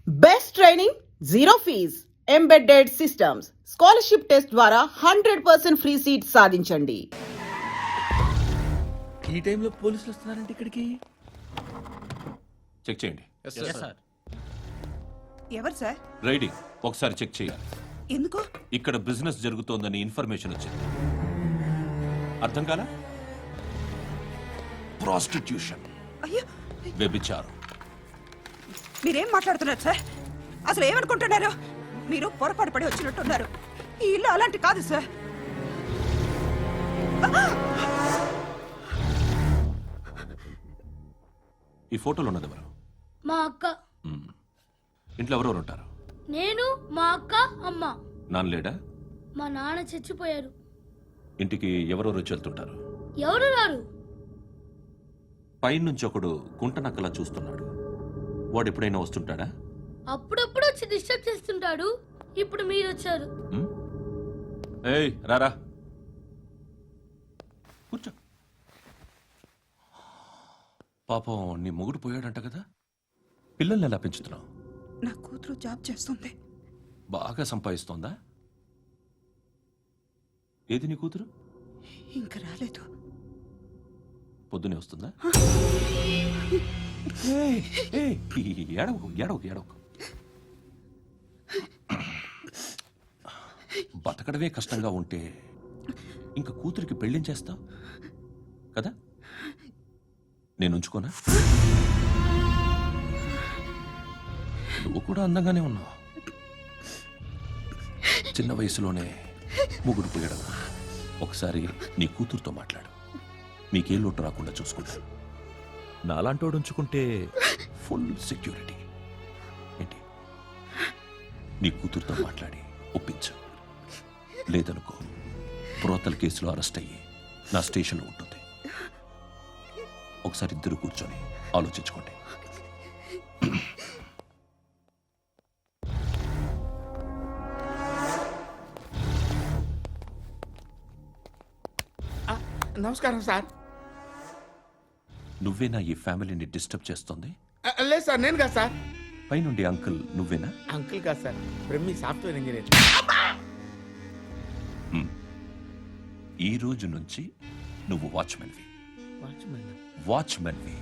Best training, zero fees, embedded systems, scholarship test ద్వారా 100% free seat సాధించండి. ఈ టైంలో పోలీసులు వస్తున్నారంటే ఇక్కడికి. చెక్ చేయండి. ఎవరు సార్? రైడింగ్ ఒకసారి చెక్ చేయాలి. ఎందుకు? ఇక్కడ బిజినెస్ జరుగుతోందని ఇన్ఫర్మేషన్ వచ్చింది. అర్థం కాలా? ప్రాస్టిట్యూషన్, అయ్యో, వ్యభిచారం. మీరేం మాట్లాడుతున్నారు సార్? అసలు ఏమనుకుంటున్నారు? మీరు పొరపాటు పడి వచ్చినట్టున్నారు. ఈ ఇల్లు అలాంటి కాదు సార్. ఈ ఫోటోలో ఉన్నది ఎవరు? మా అక్క. ఇంట్లో ఎవరెవరు ఉంటారు? నేను, మా అక్క, అమ్మ. నాన్న లేడా? మా నాన్న చచ్చిపోయారు. ఇంటికి ఎవరెవరు వచ్చి వెళ్తుంటారు? ఎవరు రారు. పైనుంచి ఒకడు గుంట నక్కలా చూస్తున్నాడు. వాడు ఎప్పుడైనా వస్తుంటాడా? అప్పుడప్పుడు వచ్చి డిస్టర్బ్ చేస్తుంటాడు. ఇప్పుడు మీరు వచ్చారు. ఏయ్ రారా, కూర్చో. పాపం నీ మొగుడు పోయాడంట కదా, పిల్లల్ని ఎలా పెంచుతున్నావు? నా కూతురు జాబ్ చేస్తుంది. బాగా సంపాదిస్తోందా? ఏది నీ కూతురు? ఇంకా రాలేదు. పొద్దునే వస్తుందా? ఏడవకు ఏడవకు ఏడవకు. బతకడమే కష్టంగా ఉంటే ఇంకా కూతురికి పెళ్ళించేస్తావు కదా? నేను ఉంచుకోనా? నువ్వు కూడా అందంగానే ఉన్నావు. చిన్న వయసులోనే ముగ్గురు పోయడం. ఒకసారి నీ కూతురుతో మాట్లాడు. నీకే లోటు రాకుండా చూసుకుంటా. నాలాంటోడు ఉంచుకుంటే ఫుల్ సెక్యూరిటీ. ఏంటి? నీ కూతురుతో మాట్లాడి ఒప్పించు. లేదనుకో, ప్రోతల కేసులో అరెస్ట్ అయ్యి నా స్టేషన్లో ఉంటుంది. ఒకసారి ఇద్దరు కూర్చొని ఆలోచించుకోండి. నమస్కారం సార్. నువ్వేనా ఈ ఫ్యామిలీని డిస్టర్బ్ చేస్తుంది? లేదు సార్, నేను కాదు సార్. పైనుండి అంకుల్ నువ్వేనా? అంకుల్ కాదు సార్, బ్రహ్మి సాఫ్ట్వేర్ ఇంజనీర్. ఈ రోజు నుంచి నువ్వు వాచ్మెన్వి. వాచ్మెన్? వాచ్మెన్వి.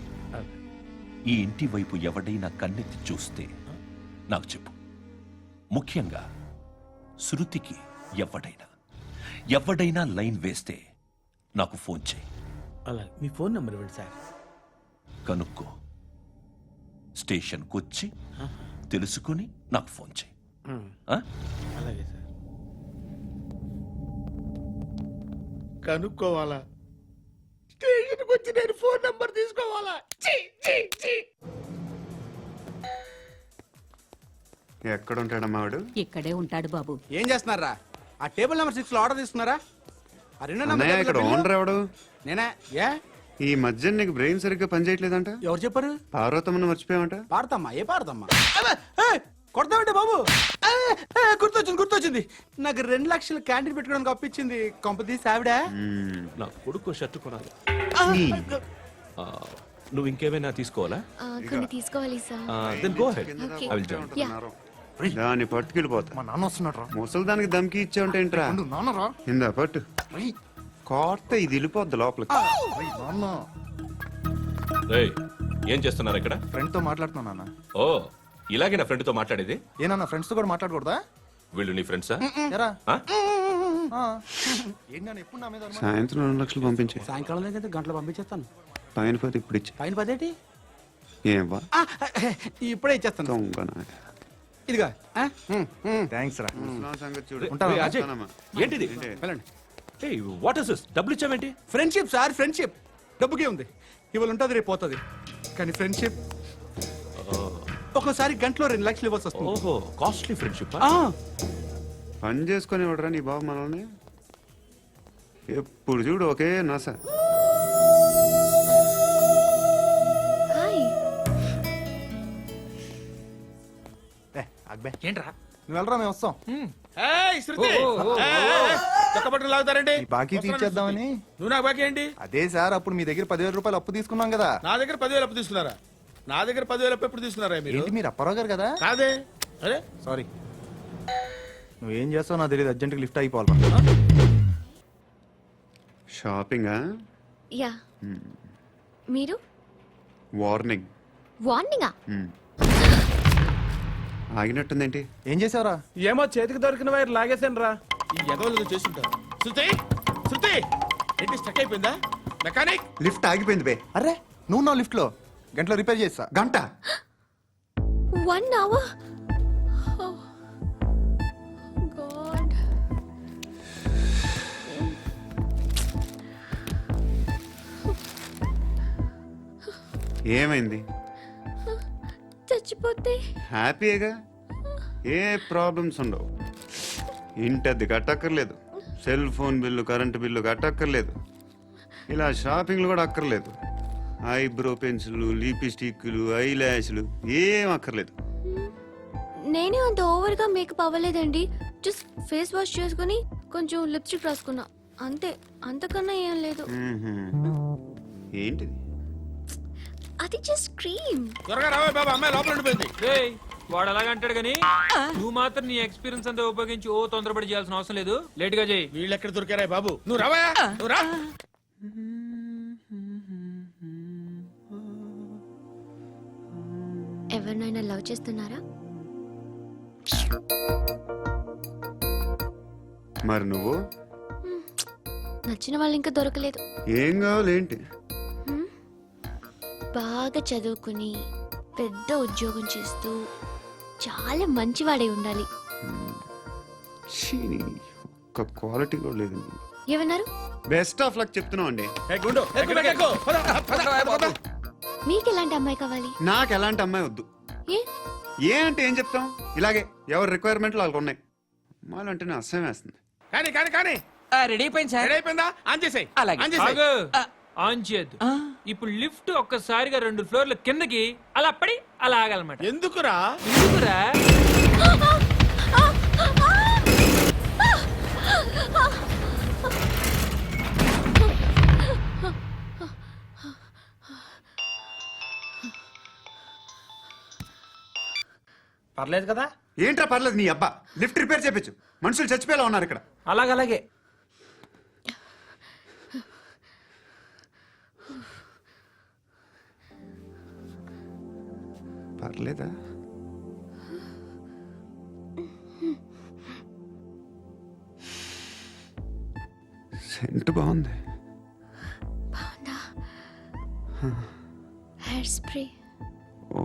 ఈ ఇంటి వైపు ఎవడైనా కన్నెత్తి చూస్తే నాకు చెప్పు. ముఖ్యంగా శృతికి ఎవడైనా లైన్ వేస్తే నాకు ఫోన్ చేయి. అలా మీ ఫోన్ నెంబర్ ఇవ్వండి సార్. కనుక్కో, స్టేషన్కి వచ్చి తెలుసుకుని నాకు ఫోన్ చేయి. అలాగే సార్. కనుక్కోవాలా? స్టేషన్కి వచ్చి నేను ఫోన్ నెంబర్ తీసుకోవాలా? ఎక్కడ ఉంటాడమ్మా వాడు? ఇక్కడే ఉంటాడు బాబు. ఏం చేస్తున్నారా? ఆ టేబుల్ నెంబర్ 6 లో ఆర్డర్ తీసుకున్నారా? ఆ రెండో అన్నయ్య, ఇక్కడ ఓనర్ ఎవడు? నేనే. ఏ ఈ మధ్య నీకు బ్రెయిన్ సరిగ్గా పనిచేయట్లేదంట. ఎవరు చెప్పారు? పార్వతమ్మను మర్చిపోయామంట. పాడతామ్మా? ఏ పాడతామ్మా? కొడతామంటే బాబు. గుర్తొచ్చింది. నాకు 2 లక్షలు క్యాంటీన్ పెట్టుకోవడానికి అప్పించింది కొంపతీసి ఆవిడ. నా కొడుకు షర్ట్ కొనాలి. నువ్వు ఇంకేమైనా తీసుకోవాలా? కొన్ని తీసుకోవాలి sir. Then go ahead. Okay. I will join. దాన్ని పట్టుకెళ్ళిపోతా. మా నాన్న వస్తున్నాడు. ముసలి దానికి దమ్కి ఇచ్చావుంటేంట్రా? నాన్నరా? ఇందా పట్టు. కోర్త ఇది వెళ్ళిపోద్ది లోపలికి. ఏయ్, ఏం చేస్తున్నారు ఇక్కడ? ఫ్రెండ్ తో మాట్లాడుతున్నా నాన్న. ఓ, ఇలాగే నా ఫ్రెండ్ తో మాట్లాడేది? ఏనా ఫ్రెండ్స్ తో కూడా మాట్లాడకూడదా? వీళ్ళు నీ ఫ్రెండ్సా? ఎరా ఆ? ఏంటి నాన్న ఎప్పుడు నా మీద అనుమానం? సాయంత్రం 2 లక్షలు పంపించే. సాయంకాలం దగ్గర గంటలు పంపించేస్తాను. పైన పోతే ఇప్పుడు ఇచ్చే. పైన 10 ఏం వా ఇప్పుడే ఇచ్చేస్తాను. దొంగనా. ఇదిగా థ్యాంక్స్ రా. ముసలాం సంగతి చూడు. ఉంటావా? ఏయ్, అజయ్, వస్తానమ్మా. ఏంటిది? వెళ్ళండి. ఏయ్, వాట్ ఇస్ దిస్? డబ్బులు ఇచ్చావేంటి? Friendship sir, friendship. డబ్బుకే ఉంది. ఇవాళ ఉంటుంది, రేపు పోతుంది. కానీ ఫ్రెండ్షిప్ ఒక్కోసారి గంటలో 2 లక్షలు ఇవ్వాల్సి వస్తుంది. ఓహో, కాస్ట్లీ ఫ్రెండ్షిప్. పని చేసుకొని ఇవ్వడరా నీ బాబు మనల్ని? ఎప్పుడు చూడు ఒకే నస. ఏంట్రా నువ్వు వెళ్ళరా, మేము వస్తాం. చక్కబట్టలు లాగుతారండి. ఈ బాకీ తీర్చేద్దామని. నువ్వు నాకు బాకీ ఏంటి? అదే సార్, అప్పుడు మీ దగ్గర 10,000 రూపాయలు అప్పు తీసుకున్నాం కదా. నా దగ్గర 10,000 అప్పు తీసుకున్నారా? నా దగ్గర 10,000 ఎప్పుడు తీసుకున్నారా మీరు? ఏంటి మీరు అప్పారావు గారు కదా? కాదే. అరే సారీ. నువ్వేం చేస్తావు నాకు తెలియదు, అర్జెంట్గా లిఫ్ట్ అయిపోవాలి. షాపింగా? యా మీరు వార్నింగ్. వార్నింగా? ఆగినట్టుందేంటి? ఏం చేసావురా? ఏమో చేతికి దొరికిన వైర్ లాగేసాను రా. ఈ ఎగవలు చేస్తుంటారు. శృతి శృతి ఏంటి స్టక్ అయిపోయిందా? మెకానిక్ లిఫ్ట్ ఆగిపోయింది బే. అరే నువ్వు నా లిఫ్ట్లో గంటలో రిపేర్ చేస్తా. గంట? 1 hour? Oh, God. ఏమైంది? చచ్చిపోతే హ్యాపీగా, ఏ ప్రాబ్లమ్స్ ఉండవు. ఇంటి అద్దె కట్టక్కర్లేదు, cell phone bill, current bill కట్టక్కర్లేదు, ఇలా షాపింగ్లు కూడా అక్కర్లేదు. ఐబ్రో పెన్సిల్, లిప్స్టిక్లు, ఐ ల్యాష్లు ఏం అక్కర్లేదు. నేనే అంత ఓవర్గా మేకప్ అవ్వలేదండి. జస్ట్ ఫేస్ వాష్ చేసుకుని కొంచెం లిప్స్టిక్ రాసుకున్నా అంతే, అంతకన్నా ఏం లేదు. ఏంటిది? అది జస్ట్ క్రీమ్. త్వరగా రావే బాబా, అమ్మాయి లోపల ఉండిపోయింది. వాడు అలాగంటాడు గానీ నువ్వు మాత్రం నీ ఎక్స్పీరియన్స్ అంతా ఉపయోగించి ఓ తొందరపడి చేయాల్సిన అవసరం లేదు. లేట్ గా చేయి. వీళ్ళు ఎక్కడ దొరికారా బాబు? నువ్వు రావా, నువ్వు రా. ఎవరినైనా లవ్ చేస్తున్నారా? మరి నువ్వు? నచ్చిన వాళ్ళు ఇంకా దొరకలేదు. ఏం కావాలి ఏంటి? బాగా చదువుకుని పెద్ద ఉద్యోగం చేస్తూ చాలా మంచివాడై ఉండాలి. ఛీ, ఒక్క క్వాలిటీ కూడా లేదు. ఏమన్నారు? బెస్ట్ ఆఫ్ లక్ చెప్తున్నావు అండి. ఏ గుండు, ఎక్కు, ఎక్కు, పద, పద. మీకు ఎలాంటి అమ్మాయి కావాలి? నాకు ఎలాంటి అమ్మాయి వద్దు. ఏ ఏ అంటే ఏం చెప్తాం, ఇలాగే ఎవరి రిక్వైర్మెంట్లు వాళ్ళకు ఉన్నాయి. అమ్మాయిలంటే నేను అసహ్యం వేస్తుంది. కానీ కానీ కానీ రెడీ అయిపోయింది సార్. రెడీ అయిపోయిందా? ఆన్ చేసేయ్. ఆన్ చేసేయ్. ఆన్ చేయద్దు. ఇప్పుడు లిఫ్ట్ ఒక్కసారిగా 2 ఫ్లోర్ల కిందకి అలా పడి అలా ఆగాలన్నమాట. ఎందుకురా? ఎందుకురా? పర్లేదు కదా? ఏంట్రా పర్లేదు నీ అబ్బా, లిఫ్ట్ రిపేర్ చేపించు. మనుషులు చచ్చిపోయేలా ఉన్నారు ఇక్కడ. అలాగలాగే. పర్లేదా? సెంట్ బాగుంది. బాగుందా? హెయిర్ స్ప్రే ఓ,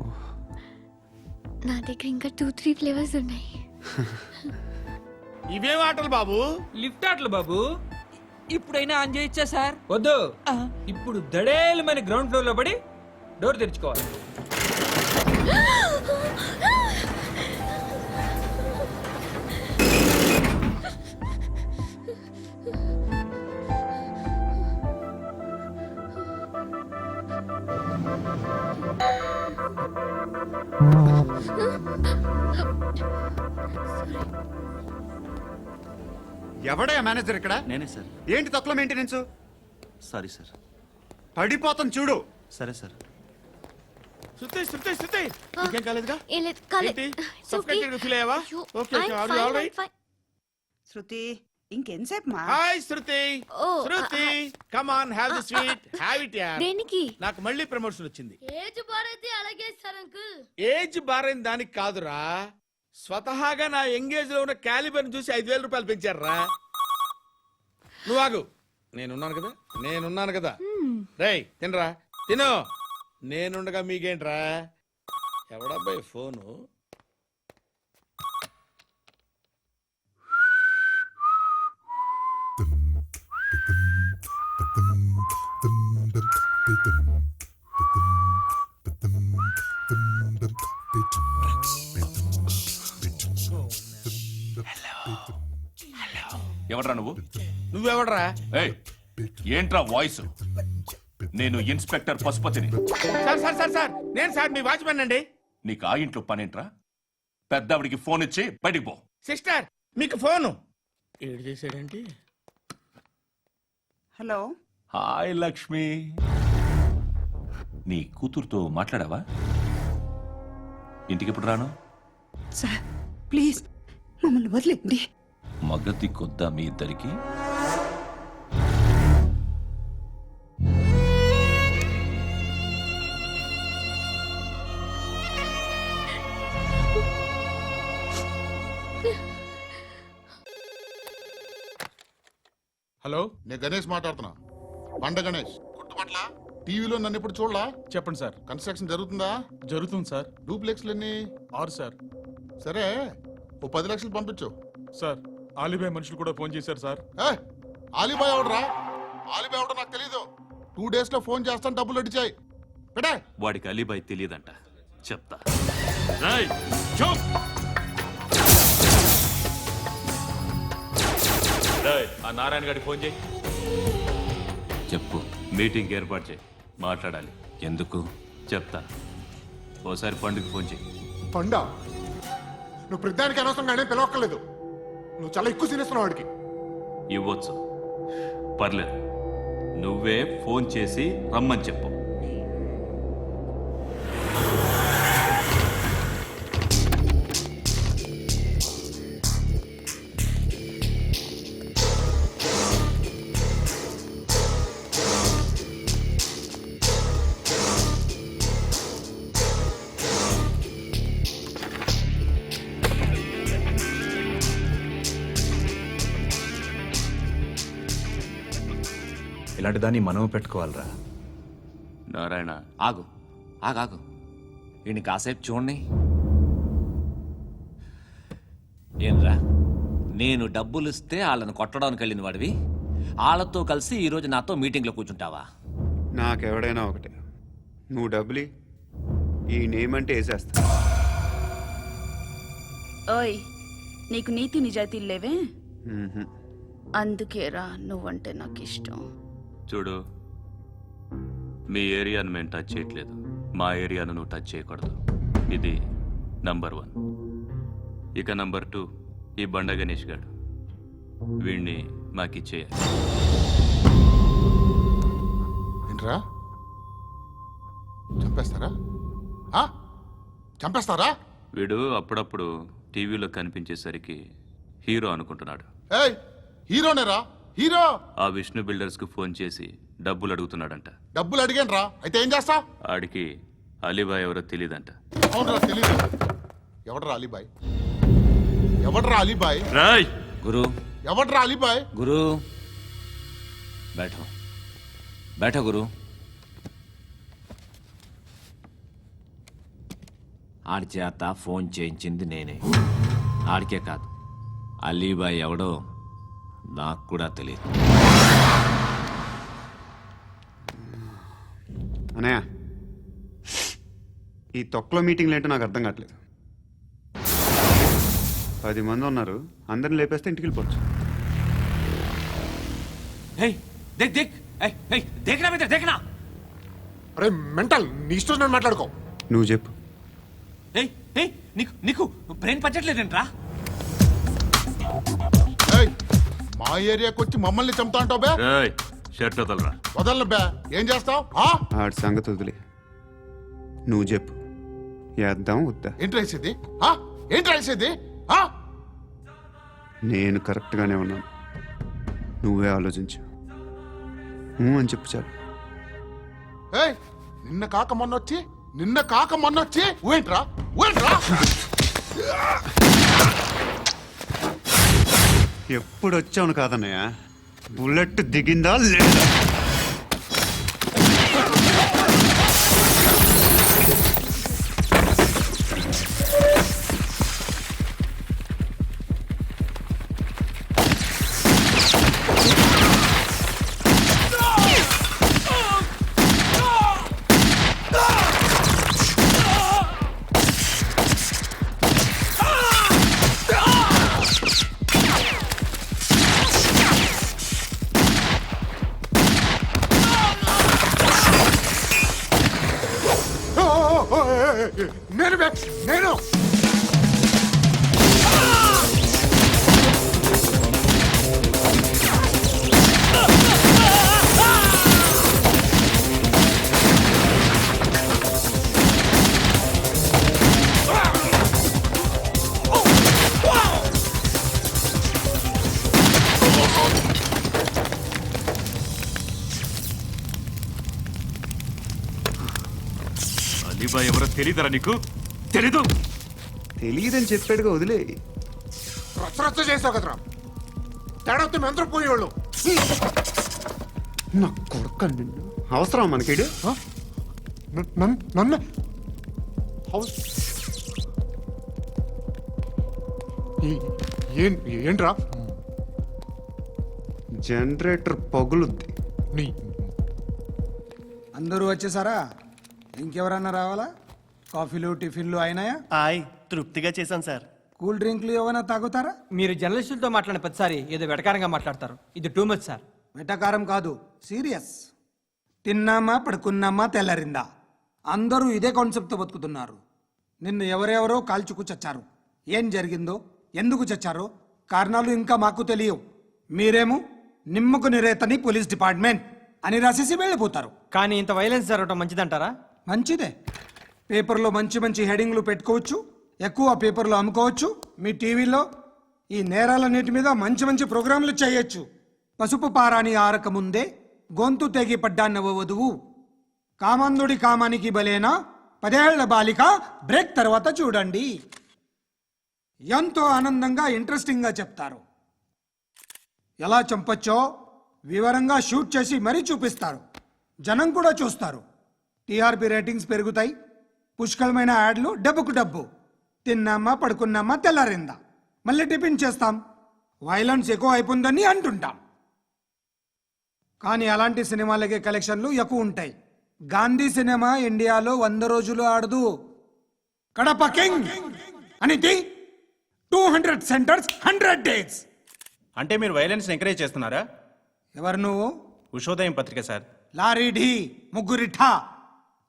నా దగ్గర ఇంకా 2-3 ఫ్లేవర్స్ ఉన్నాయి. ఇవేం ఆటలు బాబు? లిఫ్ట్ ఆటలు బాబు. ఇప్పుడైనా ఆన్ చేయొచ్చా సార్? వద్దు. ఇప్పుడు దడేలు మన గ్రౌండ్ ఫ్లోర్ లో పడి డోర్ తెరుచుకోవాలి. ఎవడయ్యా మేనేజర్ ఇక్కడ? నేనే సార్. ఏంటి తక్కువ మెయింటెనెన్స్? Sorry sir. పడిపోతాం చూడు. సరే సార్. శృతి శృతి శృతి ఇంకేం కాలేదుగా? ఏం లేదు, కాలేదు. ఏంటి? It's okay. Suffocated గా feel అయ్యావా? అయ్యో, Okay, okay. I'm Are you fine, all I'm right? fine. శృతి ఇంకెంతసేపు మా? Hi Shruti. Oh, Shruti come on, have the sweet, have it yeah. దేనికి? నాకు మళ్ళీ ప్రమోషన్ వచ్చింది. ఏజ్ బారైతే అలాగే సార్ అంకుల్. ఏజ్ బారైన దానికి కాదురా, స్వతహాగా నా ఎంగేజ్ లో ఉన్న క్యాలిబర్ చూసి 5,000 రూపాయలు పెంచారా. నువ్వు ఆగు, నేనున్నాను కదా. రేయ్ తినరా, తిను. నేనుండగా మీకేంట్రా? ఎవడబ్బాయి ఫోను? ఎవడ్రా నువ్వు? నువ్వెవడరా? ఏయ్, ఏంట్రా వాయిస్? నేను ఇన్స్పెక్టర్ పశుపతిని. సార్ సార్ సార్ సార్ నేను సార్ మీ వాచ్మెన్ అండి. నీకు ఆ ఇంట్లో పనేంట్రా? పెద్దవిడికి ఫోన్ ఇచ్చి బయటికి పో. సిస్టర్ మీకు ఫోను. ఏడు చేశాడేంటి? హలో హాయ్ లక్ష్మి, నీ కూతురుతో మాట్లాడావా? ఇంటికి ఎప్పుడు రాను? సార్ ప్లీజ్ మమ్మల్ని వదిలేండి. మగతి కొద్దా మీ ఇద్దరికి? హలో, నేను గణేష్ మాట్లాడుతున్నా. బండ గణేష్ గుర్తుపట్ల టీవీలో నన్ను ఇప్పుడు చూడలా? చెప్పండి సార్. కన్స్ట్రక్షన్ జరుగుతుందా? జరుగుతుంది సార్. డూప్లెక్స్లు ఎన్ని? 6 సార్. సరే, ఓ 10 లక్షలు పంపించు. సార్, ఆలిబాయ్ మనుషులు కూడా ఫోన్ చేశారు సార్. ఏ ఆలిబాయ్ ఎవడరా? ఆలిబాయ్ ఎవడో నాకు తెలీదు. 2 days లో ఫోన్ చేస్తాను, డబ్బులు అడిచాయి పెడే. వాడికి అలీబాయ్ తెలియదంట, చెప్తా. ఆ నారాయణ గారికి ఫోన్ చేయి. చెప్పు, మీటింగ్ ఏర్పాటు చేయి, మాట్లాడాలి. ఎందుకు చెప్తా. ఓసారి పండుగ ఫోన్ చేయి. పండ నువ్వు ప్రతిదానికి అనవసరంగానే పిలవక్కర్లేదు. నువ్వు చాలా ఎక్కువ సీనిస్తున్నావు వాడికి. ఇవ్వచ్చు, పర్లేదు. నువ్వే ఫోన్ చేసి రమ్మని చెప్పు. ఇలాంటి దాన్ని మనం పెట్టుకోవాలరా. నారాయణ, ఆగు ఆగాగు, ఈయన కాసేపు చూడండి. ఏంరా, నేను డబ్బులు ఇస్తే వాళ్ళని కొట్టడానికి వెళ్ళిన వాడివి, వాళ్ళతో కలిసి ఈరోజు నాతో మీటింగ్లో కూర్చుంటావా? నాకెవడైనా ఒకటే. నువ్వు డబ్బులి, ఈ నేమ్ అంటే వేసేస్తా. ఓయ్, నీకు నీతి నిజాయితీలు లేవే, మ్మ్హ. అందుకేరా నువ్వంటే నాకు ఇష్టం. చూడు, మీ ఏరియాను మేము టచ్ చేయట్లేదు, మా ఏరియాను నువ్వు టచ్ చేయకూడదు. ఇది నంబర్ 1. ఇక నంబర్ 2, ఈ బండ గణేష్ గారు, వీణ్ణి మాకిచ్చేయాలి. ఏంట్రా, చంపేస్తారా? ఆ? చంపేస్తారా? వీడు అప్పుడప్పుడు టీవీలో కనిపించేసరికి హీరో అనుకుంటున్నాడు. ఏయ్, హీరోనేరా, హీరో. ఆ విష్ణు బిల్డర్స్కు ఫోన్ చేసి డబ్బులు అడుగుతున్నాడంట. డబ్బులు అడిగాను రా, అయితే ఏం చేస్తా? ఆడికి అలీబాయ్ ఎవరో తెలీదంట. అవునరా, తెలీదు. ఎవడరా అలీబాయ్? ఎవడరా అలీబాయ్? రాయ్ గురు, ఎవడరా అలీబాయ్? గురు బైఠో బైఠో గురు. ఆడి చేత ఫోన్ చేయించింది నేనే. ఆడికే కాదు, అలీబాయ్ ఎవడో నాకు కూడా తెలియదు. అనయ్య, ఈ తొక్కలో మీటింగ్లు ఏంటో నాకు అర్థం కావట్లేదు. 10 మంది ఉన్నారు, అందరిని లేపేస్తే ఇంటికి వెళ్ళిపోవచ్చు. అరే మెంటల్, నీ ఇష్టం నేను మాట్లాడుకో. నువ్వు చెప్పు. నీకు బ్రెయిన్ పచ్చట్లేదంట్రా? ఏయ్, మా ఏరియాకి వచ్చి మమ్మల్ని చంపుతా అంటావు బే? రాయ్, షర్ట్ వదలరా. వదలను బే. ఏం చేస్తావు? ఆడి సంగతి వదిలే, నువ్వు చెప్పు. వేద్దాం వద్దా? ఏంటి రాసేది? ఏంటి రాసేది? నేను కరెక్ట్గానే ఉన్నాను, నువ్వే ఆలోచించు. అని చెప్పు చాలు. ఏయ్, నిన్న కాక మొన్నొచ్చి ఊయంట్రా. ఎప్పుడు వచ్చావును కాదన్నయ్య, బుల్లెట్ దిగిందా లేదా? అలీబాయ్ ఎవరో తెలీదరా నీకు? తెలీదు. తెలియదని చెప్పాడుగా, వదిలే. రచ్చ చేసావు కదరా, తేడా వస్తే మెంతరం పోయేవాళ్ళు. నా కొడుకు నిన్ను అవసరం మనకిడు. నన్ను హౌస్ ఏంట్రా? జనరేటర్ పగులుద్ది. అందరూ వచ్చేసారా? ఇంకెవరన్నా రావాలా? కాఫీలు టిఫిన్లు అయినాయా? ఆయ్ తృప్తిగా చేశాను సార్. కూల్ డ్రింక్లు ఏమైనా తాగుతారా? మీరు జర్నలిస్టులతో మాట్లాడిన ప్రతిసారి ఏదో వెటకారంగా మాట్లాడతారు. ఇది టూ మచ్ సార్. వెటకారం కాదు, సీరియస్. తిన్నామా పడుకున్నామా తెల్లరిందా, అందరూ ఇదే కాన్సెప్ట్తో బతుకుతున్నారు. నిన్ను ఎవరెవరో కాల్చుకు చచ్చారు. ఏం జరిగిందో, ఎందుకు చచ్చారో కారణాలు ఇంకా మాకు తెలియవు. మీరేమో నిమ్మకు నిరేతని పోలీస్ డిపార్ట్మెంట్ అని రాసేసి వెళ్ళిపోతారు. కానీ ఇంత వైలెన్స్ జరగడం మంచిదంటారా? మంచిదే. పేపర్లో మంచి మంచి హెడింగ్లు పెట్టుకోవచ్చు, ఎక్కువ పేపర్లు అమ్ముకోవచ్చు. మీ టీవీలో ఈ నేరాలన్నిటి మీద మంచి మంచి ప్రోగ్రాంలు చేయొచ్చు. పసుపు పారాని ఆరక ముందే గొంతు తెగి పడ్డాన్నవ వధువు, కామందుడి కామానికి బలేనా 10 ఏళ్ల బాలిక బ్రేక్ తర్వాత చూడండి. ఎంతో ఆనందంగా ఇంట్రెస్టింగ్గా చెప్తారు. ఎలా చంపొచ్చో వివరంగా షూట్ చేసి మరీ చూపిస్తారు. జనం కూడా చూస్తారు. టీఆర్పీ రేటింగ్స్ పెరుగుతాయి. పుష్కలమైన యాడ్లు, డబ్బుకు డబ్బు. తిన్నామా పడుకున్నామా తెల్లారిందా, మళ్ళీ టిఫిన్ చేస్తాం. వైలెన్స్ ఎక్కువ అయిపోయిందని అంటుంటాం. కానీ అలాంటి సినిమాలకే కలెక్షన్లు ఎక్కువ ఉంటాయి. గాంధీ సినిమా ఇండియాలో 100 రోజులు ఆడదు. కడప కింగ్ అనితి 200 సెంటర్స్ 100 డేస్. అంటే మీరు వైలెన్స్ ఎంకరేజ్ చేస్తున్నారా? ఎవరు నువ్వు? ఉషోదయం పత్రిక సార్. లారీ ఢీ ముగ్గురిఠా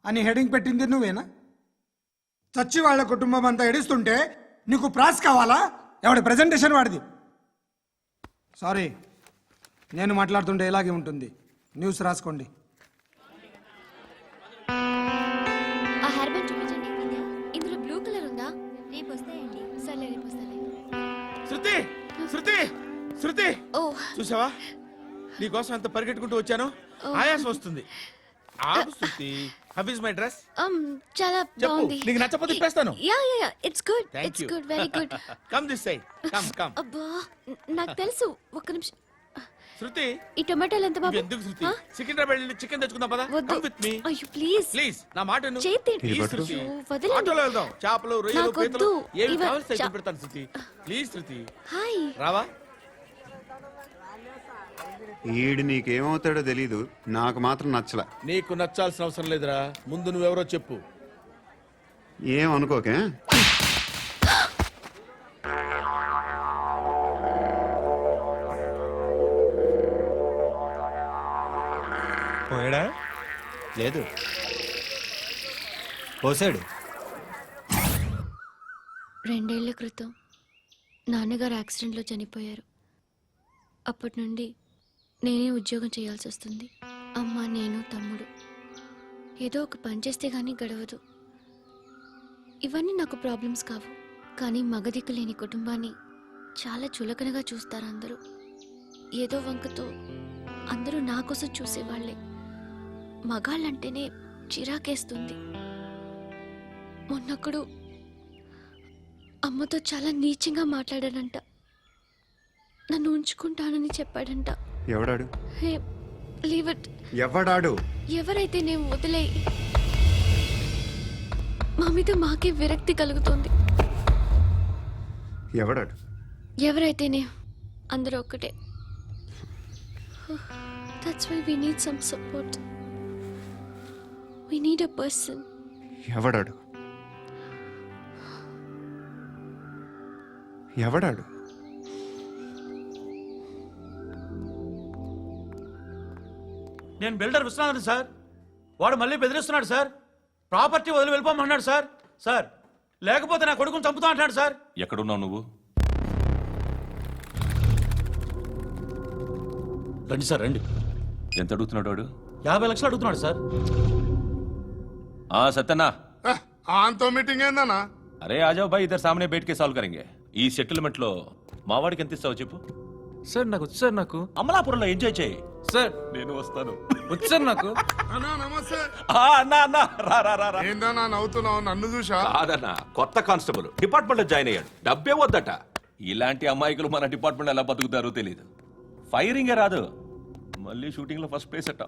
అని హెడింగ్ పెట్టింది నువ్వేనా? చచ్చి వాళ్ళ కుటుంబం అంతా ఎడుస్తుంటే నీకు ప్రాస్ కావాలా? ఎవడి ప్రెజెంటేషన్ వాడిది. సారీ, నేను మాట్లాడుతుంటే ఇలాగే ఉంటుంది. న్యూస్ రాసుకోండి. ఆ హెయిర్ బ్యాండ్ చూపించండి. ఇందులో బ్లూ కలర్ ఉందా? రేపు వస్తాయండి. సర్లే, రేపు వస్తాలే. శృతి, శృతి, శృతి, ఓ చూసావా నీకోసం ఎంత పరిగెట్టుకుంటూ వచ్చాను. ఆయాసం వస్తుంది. ఆగు Shruti. How is my dress? చాలా చెప్పు. బాగుంది. నీకు నచ్చకపోతే తిప్పేస్తాను. Yeah it's good. Thank it's you. Good, very good. Come this side. Come. అబ్బా, నాకు తెలుసు. ఒక్క నిమిషం. శృతి, ఈ టొమాటోలు ఎంత బాబు? ఎందుకు శృతి? సికింద్రాబాద్ వెళ్ళి చికెన్ తెచ్చుకుందాం పదా. వద్దు. కమ్ విత్ మీ అయ్యో ప్లీజ్. ప్లీజ్, నా మాట విను. చేతి Please, శృతి. అయ్యో, వదలండి. ఆటోలో వెళ్దాం. చేపలు, రొయ్యలు, నాకు పీతలు వద్దు. ఏమి ఇవ- కావాలి సైకిల్ చా- పెడతాను శృతి. Please Shruti, hi. రావా? ఈడు నీకేమవుతాడో తెలీదు, నాకు మాత్రం నచ్చలా. నీకు నచ్చాల్సిన అవసరం లేదురా. ముందు నువ్వెవరో చెప్పు. ఏమనుకోకే. పోయాడా? లేదు, పోసాడు. 2 ఏళ్ల క్రితం నాన్నగారు యాక్సిడెంట్లో చనిపోయారు. అప్పటి నుండి నేనే ఉద్యోగం చేయాల్సి వస్తుంది. అమ్మ, నేను, తమ్ముడు. ఏదో ఒక పని చేస్తే గానీ గడవదు. ఇవన్నీ నాకు ప్రాబ్లమ్స్ కావు. కానీ మగదిక్కు లేని కుటుంబాన్ని చాలా చులకనగా చూస్తారు అందరూ. ఏదో వంకతో అందరూ నా కోసం చూసేవాళ్లే. మగాళ్ళంటేనే చిరాకేస్తుంది. మొన్నొక్కడు అమ్మతో చాలా నీచంగా మాట్లాడాడంట. నన్ను ఉంచుకుంటానని చెప్పాడంట. ఎవడాడు? హే, లీవ్ ఇట్. ఎవడాడు? ఎవరైతే నేను వదిలే. మా మీద మాకే విరక్తి కలుగుతుంది. ఎవడాడు? ఎవరైతేనే అందరూ ఒక్కటే. That's why we need some support. We need a person. ఎవడాడు? ఎవడాడు? నేను బిల్డర్ విశ్వనాథన్ సార్. వాడు మళ్ళీ బెదిరిస్తున్నాడు సార్. ప్రాపర్టీ వదిలి వెళ్ళిపోమన్నాడు సార్. సార్, లేకపోతే నా కొడుకుని చంపుతా అంటున్నాడు సార్. ఎక్కడున్నావు నువ్వు? రండి సార్, రండి. ఎంత అడుగుతున్నాడు వాడు? 50 లక్షలు అడుగుతున్నాడు సార్. సత్యన్నా, ఆంతో మీటింగ్ ఏందన్నా? అరే ఆజావ్ భాయ్, ఇద్దరు సామనే బయట కే సాల్వ్ కరెంగే. ఈ సెటిల్మెంట్ లో మా వాడికి ఎంత ఇస్తావు చెప్పు. సార్ నాకు వచ్చు సార్ నాకు అమలాపురంలో ఎంజాయ్ చేయి. సార్ నేను వస్తాను. వచ్చు సార్ నాకు. అన్నా నమస్తే. అన్నా అన్నా రా రా రా రా. ఏందన్నా నవ్వుతున్నావు? నన్ను చూసా? కాదన్నా, కొత్త కానిస్టేబుల్ డిపార్ట్మెంట్ లో జాయిన్ అయ్యాడు. డబ్బే వద్దట. ఇలాంటి అమాయకులు మన డిపార్ట్మెంట్ ఎలా బతుకుతారో తెలియదు. ఫైరింగే రాదు, మళ్ళీ షూటింగ్ లో ఫస్ట్ ప్లేస్ అట్ట.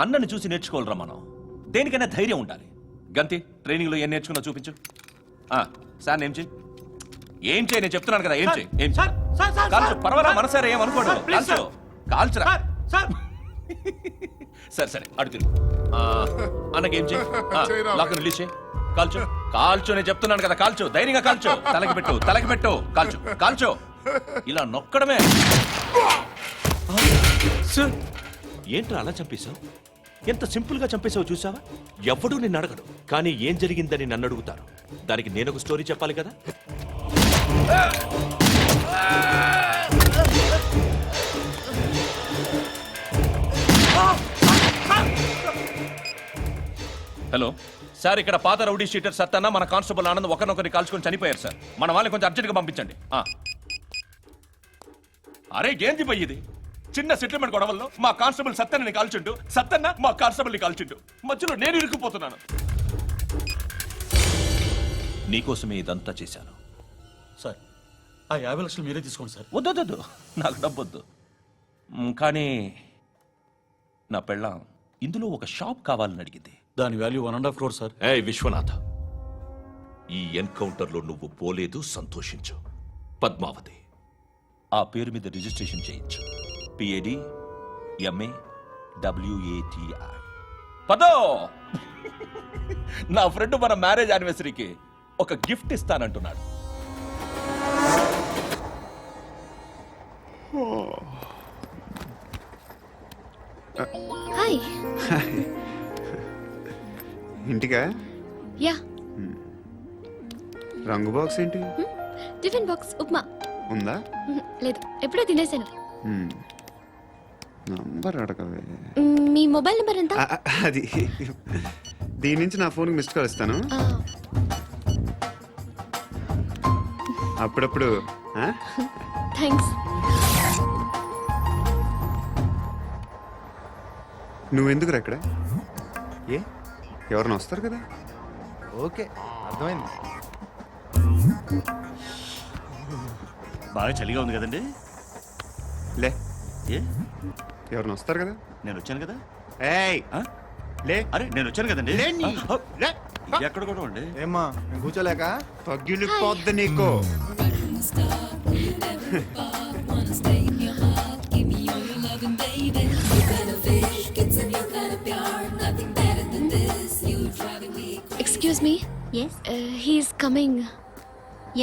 అన్నని చూసి నేర్చుకోవాలరా మనం. దేనికైనా ధైర్యం ఉండాలి. గంతి, ట్రైనింగ్ లో ఏం నేర్చుకున్నా చూపించు. సార్ ఏం చేయి, ఏం చేయి, నేను చెప్తున్నాను కదా, ఏం చేయి. ఏం సార్, సార్, సార్, కాల్చు, సార్, పర్వాలా, సార్, మనసారా ఏమనుకోడు. సార్, ప్లీజ్, కాల్చు, కాల్చురా. Sir, sir. సరే సరే, అడుగుతుంది. అన్నకేం చేయి, చేయరా. లాక్ రిలీజ్ చేయి. కాల్చు, కాల్చు, నేను చెప్తున్నాను కదా, కాల్చు, ధైర్యంగా కాల్చు. తలకి పెట్టు, తలకి పెట్టు, కాల్చు, కాల్చు. ఇలా నొక్కడమే. సార్ ఏంట్రా అలా చంపేశావు? ఎంత సింపుల్ గా చంపేశావు చూసావా? ఎవడూ నిన్ను అడగడు, కానీ ఏం జరిగిందని నన్ను అడుగుతారు. దానికి నేను ఒక స్టోరీ చెప్పాలి కదా. హలో సార్, ఇక్కడ పాత రౌడీ షీటర్ సత్తన్న మన కానిస్టేబుల్ ఆనంద్ ఒకరినొకరిని కాల్చుకొని చనిపోయారు సార్. మన వాళ్ళని కొంచెం అర్జెంట్గా పంపించండి. అరే ఏంది పోయి ఇది? చిన్న సెటిల్మెంట్ గొడవల్లో మా కానిస్టేబుల్ సత్తన్నని కాల్చుండు, సత్తన్న మా కానిస్టేబుల్ని కాల్చుండు. మధ్యలో నేను ఇరుక్కుపోతున్నాను. నీకోసమే ఇదంతా చేశాను. సార్, ఆ 50 లక్షలు మీరే తీసుకోండి సార్. వద్దొద్దు, నాకు డబ్బొద్దు. కానీ నా పెళ్ళాం ఇందులో ఒక షాప్ కావాలని అడిగింది. దాని వాల్యూ 1.5 crore సార్. ఏయ్ విశ్వనాథ, ఈ ఎన్కౌంటర్లో నువ్వు పోలేదు, సంతోషించు. పద్మావతి ఆ పేరు మీద రిజిస్ట్రేషన్ చేయించు. PAD MA WATI. పదో, నా ఫ్రెండ్ మన మ్యారేజ్ యానివర్సరీకి ఒక గిఫ్ట్ ఇస్తానంటున్నాడు. హాయ్. ఇంటికా? యా. రంగు బాక్స్ ఏంటి? Tiffin box upma. ఉందా? లేదు, ఎప్పుడో తినేసాను. నంబర్ అడగవే. మీ మొబైల్ నెంబర్ ఎంత? అది దీని నుంచి నా ఫోన్కి మిస్డ్ కాల్ ఇస్తాను. అప్పుడప్పుడు. థ్యాంక్స్. నువ్వెందుకురా ఇక్కడ? ఏ ఎవరైనా వస్తారు కదా? ఓకే, అర్థమైంది. బాగా చలిగా ఉంది కదండి. లే, ఏ ఎవరైనా వస్తారు కదా? నేను వచ్చాను కదా. ఏయ్ లే. అరే నేను వచ్చాను కదండి. లే. ఎక్కడ కూడా ఉండి ఏమ్మా, కూర్చోలేక తగ్గిలిపోద్ది నీకు. Excuse me. He's coming.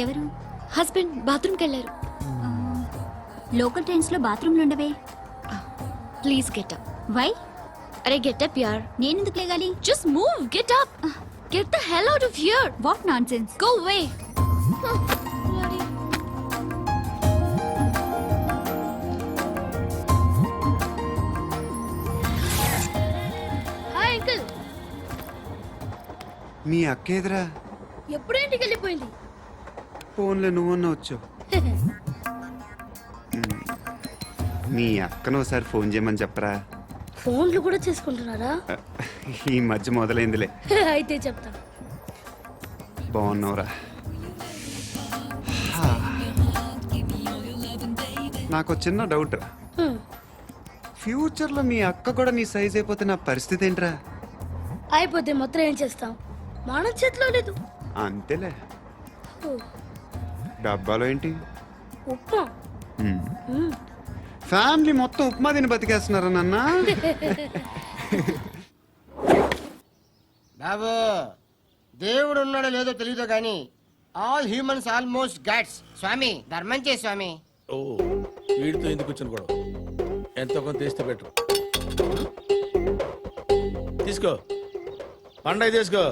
ఎవరు? హస్బెండ్ బాత్రూమ్కి వెళ్ళారు. లోకల్ ట్రైన్స్ లో బాత్రూమ్లు ఉండవే. Please get up. వై? అరే గెట్ అప్ యార్. నేనెందుకు లేగాలి? Just move, get up. Get the hell out of here. What nonsense. Go away. Hi uncle. మీ అక్క ఎదురా? ఎప్పుడు ఇంటికి వెళ్ళిపోయింది? ఫోన్లో నువ్వన్నా వచ్చావు. మీ అక్కను ఒకసారి ఫోన్ చేయమని చెప్పరా. ఫోన్లు కూడా చేసుకుంటున్నారా? ఈ మధ్య మొదలైందిలే. అయితే చెప్తా. బాగున్నావురా? నాకు చిన్న డౌట్ రా. ఫ్యూచర్లో మీ అక్క కూడా నీ సైజ్ అయిపోతే నా పరిస్థితి ఏంట్రా? అయిపోతే మొత్తం ఏం చేస్తాం? మన చేతిలో లేదు. అంతేలే. డబ్బాలో ఏంటి? ఉప్మా. ఫ్యామిలీ మొత్తం ఉప్మా తిని బతికేస్తున్నారా నాన్న? బాబు, దేవుడు ఉన్నాడో లేదో తెలియదు కానీ ఆల్ హ్యూమన్స్ ఆల్మోస్ట్ గాడ్స్. స్వామి ధర్మం చే స్వామి. ఓ వీడితో ఎందుకు వచ్చిన గొడవ? ఎంతో కొంత తీస్తే పెట్టు. తీసుకో, పండగ తీసుకో.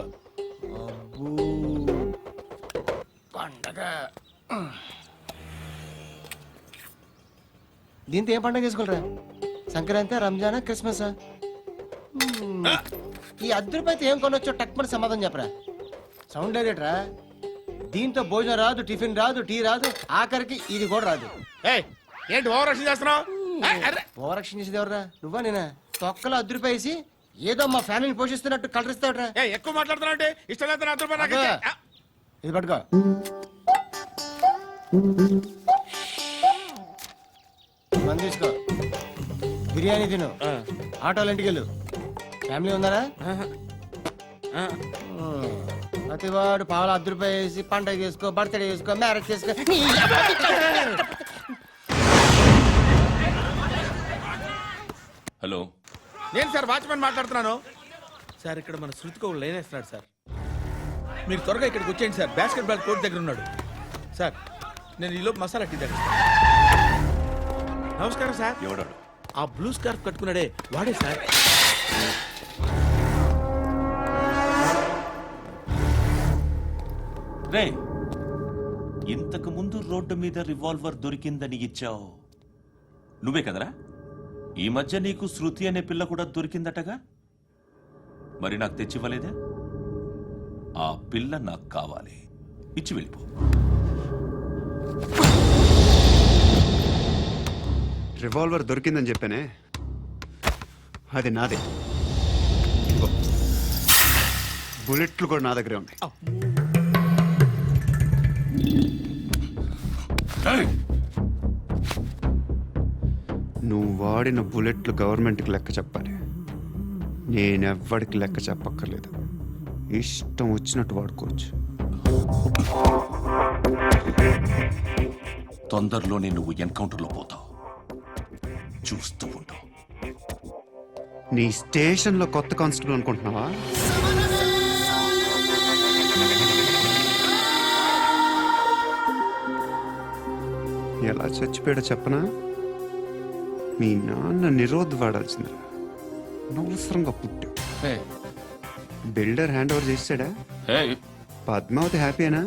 పండగ దీంతో ఏం పండగ చేసుకుంటారా? సంక్రాంతి, రంజానా, క్రిస్మస్? ఈ 10 రూపాయలతో ఏం కొనొచ్చో టక్మని సమాధానం చెప్పరా. సౌండ్ లేదేట్రా? దీంతో భోజనం రాదు, టిఫిన్ రాదు, టీ రాదు, ఆఖరికి ఇది కూడా రాదు. ఏయ్, ఏంటి ఓవర్ రక్షణ చేస్తున్నావు? ఓవరాక్షన్ చేసేది ఎవరా? నువ్వా నేనా? తొక్కలో అద్దరిపేసి ఏదో మా ఫ్యామిలీని పోషిస్తున్నట్టు కలరిస్తావుట్రా. ఎక్కువ మాట్లాడుతున్నావు అంటే ఇష్టం లేదు నా రూపాయలు నాకు ఇచ్చే. ఇది పట్టుకో. మంది తీసుకో, బిర్యానీ తిను, ఆటోలు ఇంటికి వెళ్ళు. ఫ్యామిలీ ఉన్నారా? ప్రతివాడు పావులు అద్దరిపేసి పండగ చేసుకో, బర్త్డే చేసుకో, మ్యారేజ్ చేసుకో. హలో, నేను సార్ వాచ్మెన్ మాట్లాడుతున్నాను సార్. ఇక్కడ మన శృతికో లైన్ వేస్తున్నాడు సార్. మీరు త్వరగా ఇక్కడికి వచ్చేయండి సార్. బాస్కెట్ బాల్ కోర్ట్ దగ్గర ఉన్నాడు సార్. నేను ఈలోపు మసాలా టీ దగ్గర. నమస్కారం సార్. ఎవడాడు? ఆ బ్లూ స్కార్ఫ్ కట్టుకున్నాడే వాడే సార్. రే, ఇంతకు ముందు రోడ్డు మీద రివాల్వర్ దొరికిందని ఇచ్చావు నువ్వే కదరా? ఈ మధ్య నీకు శృతి అనే పిల్ల కూడా దొరికిందటగా, మరి నాకు తెచ్చివ్వలేదే? ఆ పిల్ల నాకు కావాలి, ఇచ్చి వెళ్ళిపో. రివాల్వర్ దొరికిందని చెప్పానే, అది నాదే. ఇదిగో, బుల్లెట్లు కూడా నా దగ్గరే ఉన్నాయి. నువ్వు వాడిన బుల్లెట్లు గవర్నమెంట్కి లెక్క చెప్పాలి. నేనెవ్వడికి లెక్క చెప్పక్కర్లేదు. ఇష్టం వచ్చినట్టు వాడుకోవచ్చు. తొందరలోనే నువ్వు ఎన్కౌంటర్లో పోతావు, చూస్తూ ఉండు. నీ స్టేషన్లో కొత్త కానిస్టేబుల్ అనుకుంటున్నావా? ఎలా చచ్చిపోయాడో చెప్పనా? మీ నాన్న నిరోధ్ వాడాల్సిందిరా. అనవసరంగా పుట్టావు. బిల్డర్ హ్యాండ్ ఓవర్ చేసాడా? పద్మావతి హ్యాపీనా?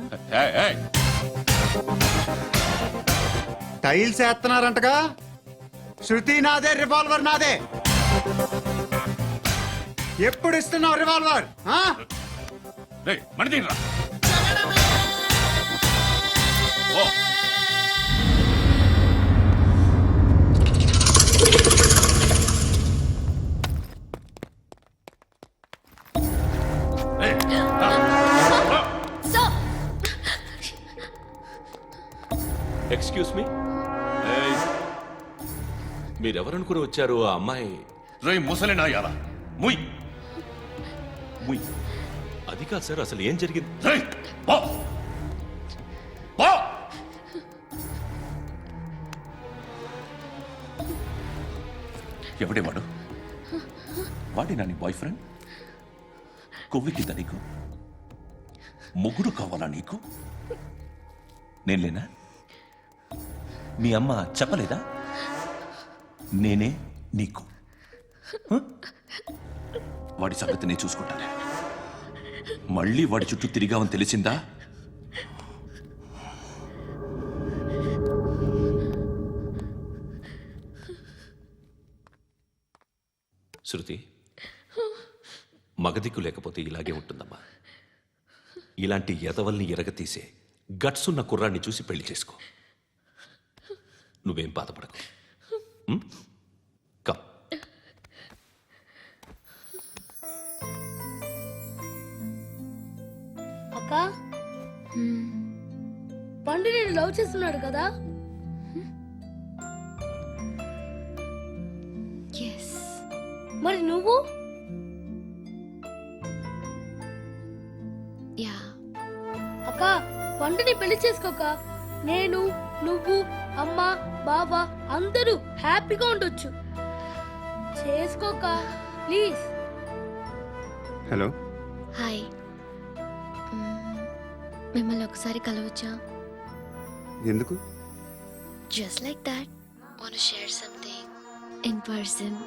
టైల్స్ వేస్తున్నారంటగా. శృతి నాదే, రివాల్వర్ నాదే. ఎప్పుడు ఇస్తున్నావు రివాల్వర్? ఎక్స్క్యూజ్ మీ, మీరెవరనుకుని వచ్చారు? ఆ అమ్మాయి రేయ్ ముసలి నాయాల, ముయ్ ముయ్. అది కాదు సార్, అసలు ఏం జరిగింది? ఎవడేవాడు? వాడి నా నీ బాయ్ ఫ్రెండ్? కొవ్వికింద నీకు? మొగుడు కావాలా నీకు? నేను లేనా? మీ అమ్మ చెప్పలేదా నేనే నీకు? వాడి సంగతి నేను చూసుకుంటాను. మళ్ళీ వాడి చుట్టూ తిరిగావని తెలిసిందా? శృతి, మగదిక్కు లేకపోతే ఇలాగే ఉంటుందమ్మా. ఇలాంటి ఎదవల్ని ఎరగతీసే గట్స్ ఉన్న కుర్రాన్ని చూసి పెళ్లి చేసుకో. నువ్వేం బాధపడకు. కమ్. అక్క, పండు నేను లవ్ చేస్తున్నాడు కదా? మరి నువ్వు? యా. అక్క, పండుని పెళ్లి చేసుకోక నేను, నువ్వు, అమ్మ, బాబా అందరూ హ్యాపీగా ఉండొచ్చు. చేసుకోక ప్లీజ్. Hello, hi. మిమ్మల్ని ఒకసారి కలవచ్చా? ఎందుకు? Just like that. Want to share something in person.